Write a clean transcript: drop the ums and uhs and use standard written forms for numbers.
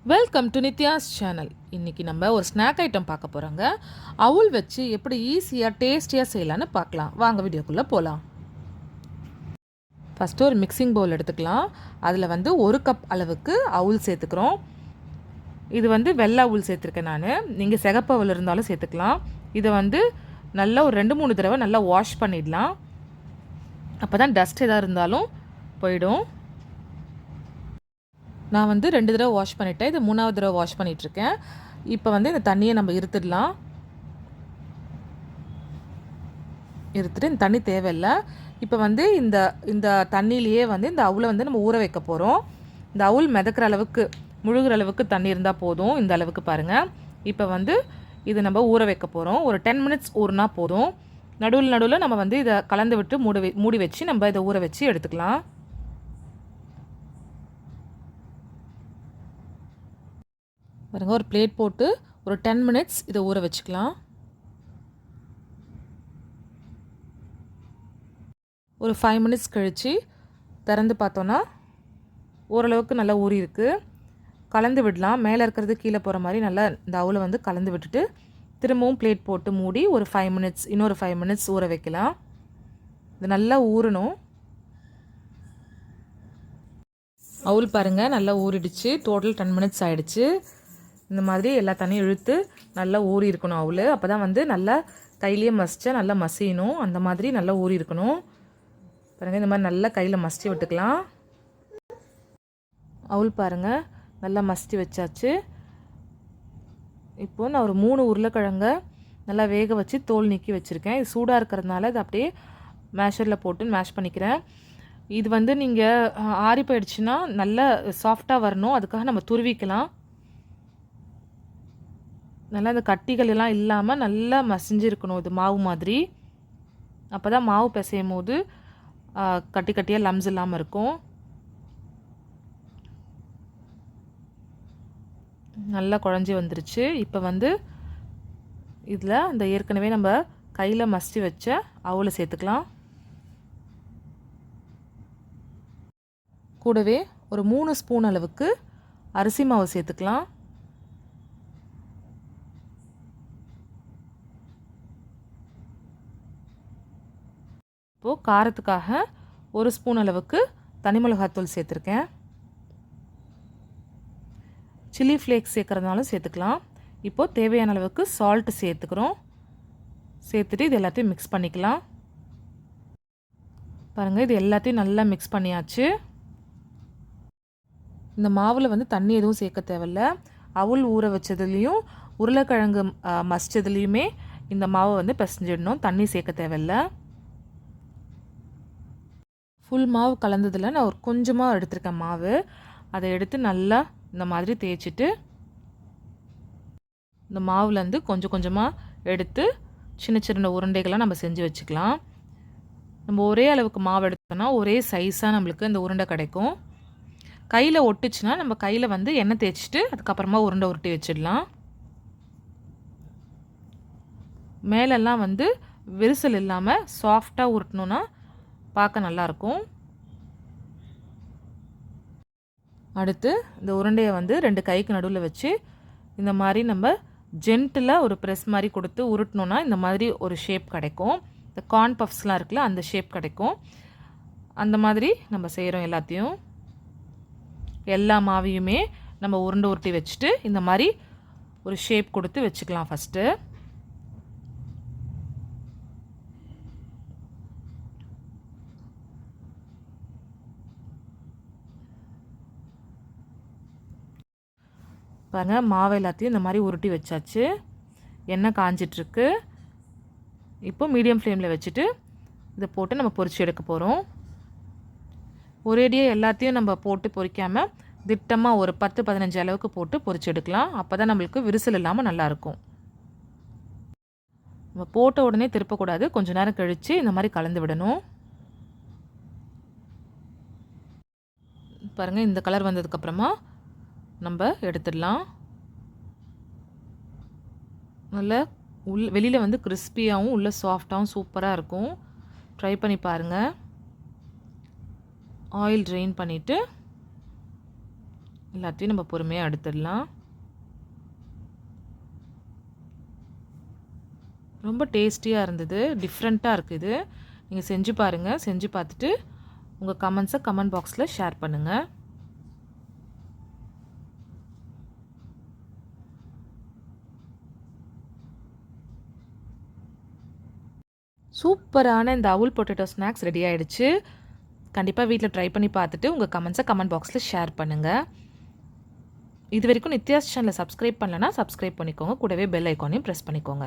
Welcome to Nithya's channel. இன்றைக்கி நம்ம ஒரு ஸ்நாக் ஐட்டம் பார்க்க போகிறோங்க. அவுல் வச்சு எப்படி ஈஸியாக டேஸ்டியாக செய்யலான்னு பார்க்கலாம். வாங்க வீடியோக்குள்ளே போகலாம். ஃபஸ்ட்டு ஒரு மிக்சிங் பவுல் எடுத்துக்கலாம். அதில் 1 கப் அளவுக்கு அவுல் சேர்த்துக்கிறோம். இது வெள்ளை அவுல் சேர்த்துருக்கேன் நான். நீங்கள் சிகப்பு அவுல் இருந்தாலும் சேர்த்துக்கலாம். இதை நல்லா ஒரு 2-3 தடவை நல்லா வாஷ் பண்ணிடலாம். அப்போ தான் டஸ்ட் எதாக இருந்தாலும் போயிடும். நான் 2 தடவை வாஷ் பண்ணிட்டேன். இது 3வது தடவை வாஷ் பண்ணிகிட்ருக்கேன். இப்போ இந்த தண்ணியை நம்ம இருத்துடலாம். இருத்துட்டு இந்த தண்ணி தேவையில்லை. இப்போ இந்த இந்த தண்ணியிலேயே இந்த அவுலை நம்ம ஊற வைக்க போகிறோம். இந்த அவுல் மிதக்கிற அளவுக்கு முழுகிற அளவுக்கு தண்ணி இருந்தால் போதும். இந்த அளவுக்கு பாருங்கள். இப்போ இது நம்ம ஊற வைக்க போகிறோம். ஒரு 10 மினிட்ஸ் ஊறினா போதும். நடுவில் நம்ம இதை கலந்து விட்டு மூடி வச்சு நம்ம இதை ஊற வச்சு எடுத்துக்கலாம். பாருங்கள், ஒரு பிளேட் போட்டு ஒரு 10 மினிட்ஸ் இதை ஊற வச்சுக்கலாம். ஒரு 5 மினிட்ஸ் கழித்து திறந்து பார்த்தோன்னா ஓரளவுக்கு நல்லா ஊறி இருக்குது. கலந்து விடலாம். மேலே இருக்கிறது கீழே போகிற மாதிரி நல்லா இந்த அவுலை கலந்து விட்டுட்டு திரும்பவும் பிளேட் போட்டு மூடி ஒரு 5 மினிட்ஸ் இன்னொரு 5 மினிட்ஸ் ஊற வைக்கலாம். இது நல்லா ஊறணும். அவுல் பாருங்கள் நல்லா ஊறிடுச்சு. டோட்டல் 10 மினிட்ஸ் ஆகிடுச்சு. இந்த மாதிரி எல்லா தண்ணியும் இழுத்து நல்லா ஊறி இருக்கணும் அவுல். அப்போ தான் நல்லா கையிலேயே மசிச்சா நல்லா மசியணும். அந்த மாதிரி நல்லா ஊறி இருக்கணும். பாருங்கள், இந்த மாதிரி நல்லா கையில் மசிச்சு விட்டுக்கலாம். அவுல் பாருங்கள் நல்லா மசிச்சு வச்சாச்சு. இப்போது நான் ஒரு 3 உருளைக்கிழங்க நல்லா வேக வச்சு தோல் நீக்கி வச்சுருக்கேன். இது சூடாக இருக்கிறதுனால இது அப்படியே மேஷரில் போட்டு மேஷ் பண்ணிக்கிறேன். இது நீங்கள் ஆறி போயிடுச்சுன்னா நல்லா சாஃப்டாக வரணும். அதுக்காக நம்ம துருவிக்கலாம். நல்லா இந்த கட்டிகள் எல்லாம் இல்லாமல் நல்லா மசிஞ்சிருக்கணும் இது மாவு மாதிரி. அப்போ தான் மாவு பிசையும் போது கட்டி கட்டியாக லம்ஸ் இல்லாமல் இருக்கும். நல்லா குழஞ்சி வந்துருச்சு. இப்போ இதில் அந்த ஏற்கனவே நம்ம கையில் மசிச்சு வச்ச அவுலை சேர்த்துக்கலாம். கூடவே ஒரு 3 ஸ்பூன் அளவுக்கு அரிசி மாவு சேர்த்துக்கலாம். இப்போது காரத்துக்காக 1 ஸ்பூன் அளவுக்கு தனி மிளகாத்தூள் சேர்த்துருக்கேன். சில்லி ஃப்ளேக்ஸ் சேர்க்குறதுனாலும் சேர்த்துக்கலாம். இப்போது தேவையான அளவுக்கு சால்ட்டு சேர்த்துக்கிறோம். சேர்த்துட்டு இது எல்லாத்தையும் மிக்ஸ் பண்ணிக்கலாம். பாருங்கள், இது எல்லாத்தையும் நல்லா மிக்ஸ் பண்ணியாச்சு. இந்த மாவில் தண்ணி எதுவும் சேர்க்க தேவையில்ல. அவுல் ஊற வச்சதுலேயும் உருளைக்கிழங்கு மசிச்சதுலேயுமே இந்த மாவை பிசைஞ்சிடணும். தண்ணி சேர்க்க தேவையில்லை. ஃபுல் மாவு கலந்ததில் நான் ஒரு கொஞ்சமாக எடுத்துருக்கேன் மாவு. அதை எடுத்து நல்லா இந்த மாதிரி தேய்ச்சிட்டு இந்த மாவுலேருந்து கொஞ்சம் கொஞ்சமாக எடுத்து சின்ன சின்ன உருண்டைகளாக நம்ம செஞ்சு வச்சுக்கலாம். நம்ம ஒரே அளவுக்கு மாவு எடுத்தோன்னா ஒரே சைஸாக நம்மளுக்கு இந்த உருண்டை கிடைக்கும். கையில் ஒட்டுச்சுன்னா நம்ம கையில் எண்ணெய் தேய்ச்சிட்டு அதுக்கப்புறமா உருண்டை உருட்டி வச்சிடலாம். மேலெல்லாம் விரிசல் இல்லாமல் சாஃப்டாக உருட்டணுன்னா பார்க்க நல்லாயிருக்கும். அடுத்து இந்த உருண்டையை 2 கைக்கு நடுவில் வச்சு இந்த மாதிரி நம்ம ஜென்டிலாக ஒரு ப்ரெஸ் மாதிரி கொடுத்து உருட்டணுன்னா இந்த மாதிரி ஒரு ஷேப் கிடைக்கும். இந்த கார்ன் பஃப்ஸ்லாம் இருக்குல்ல அந்த ஷேப் கிடைக்கும். அந்த மாதிரி நம்ம செய்கிறோம் எல்லாத்தையும். எல்லா மாவையுமே நம்ம உருண்டை உருட்டி வச்சுட்டு இந்த மாதிரி ஒரு ஷேப் கொடுத்து வச்சுக்கலாம். ஃபஸ்ட்டு பாருங்கள், மாவு எல்லாத்தையும் இந்த மாதிரி உருட்டி வச்சாச்சு. எண்ணெய் காஞ்சிட்ருக்கு. இப்போ மீடியம் ஃப்ளேமில் வச்சுட்டு இதை போட்டு நம்ம பொரிச்சு எடுக்க போகிறோம். ஒரேடியாக எல்லாத்தையும் நம்ம போட்டு பொரிக்காமல் திட்டமாக ஒரு 10-15 அளவுக்கு போட்டு பொரிச்சு எடுக்கலாம். அப்போ தான் நம்மளுக்கு விரிசல் இல்லாமல் நல்லாயிருக்கும். நம்ம போட்ட உடனே திருப்பக்கூடாது. கொஞ்சம் நேரம் கழித்து இந்த மாதிரி கலந்து விடணும். பாருங்கள், இந்த கலர் வந்ததுக்கப்புறமா நம்ம எடுத்துடலாம். நல்ல வெளியில் கிறிஸ்பியாகவும் உள்ளே சாஃப்டாகவும் சூப்பராக இருக்கும். ட்ரை பண்ணி பாருங்கள். ஆயில் ட்ரெயின் பண்ணிவிட்டு எல்லாத்தையும் நம்ம பொறுமையாக எடுத்துடலாம். ரொம்ப டேஸ்டியாக இருந்தது. டிஃப்ரெண்ட்டாக இருக்குது. நீங்கள் செஞ்சு பாருங்கள். செஞ்சு பார்த்துட்டு உங்கள் கமெண்ட்ஸை கமெண்ட் பாக்ஸில் ஷேர் பண்ணுங்கள். சூப்பரான இந்த அவுல் பொட்டேட்டோ ஸ்நாக்ஸ் ரெடி ஆகிடுச்சு. கண்டிப்பாக வீட்டில் ட்ரை பண்ணி பார்த்துட்டு உங்கள் கமெண்ட்ஸை கமெண்ட் பாக்ஸில் ஷேர் பண்ணுங்கள். இது வரைக்கும் நித்யாஸ் சேனலை சப்ஸ்கிரைப் பண்ணலன்னா சப்ஸ்கிரைப் பண்ணிக்கோங்க. கூடவே பெல் ஐக்கானையும் ப்ரெஸ் பண்ணிக்கோங்க.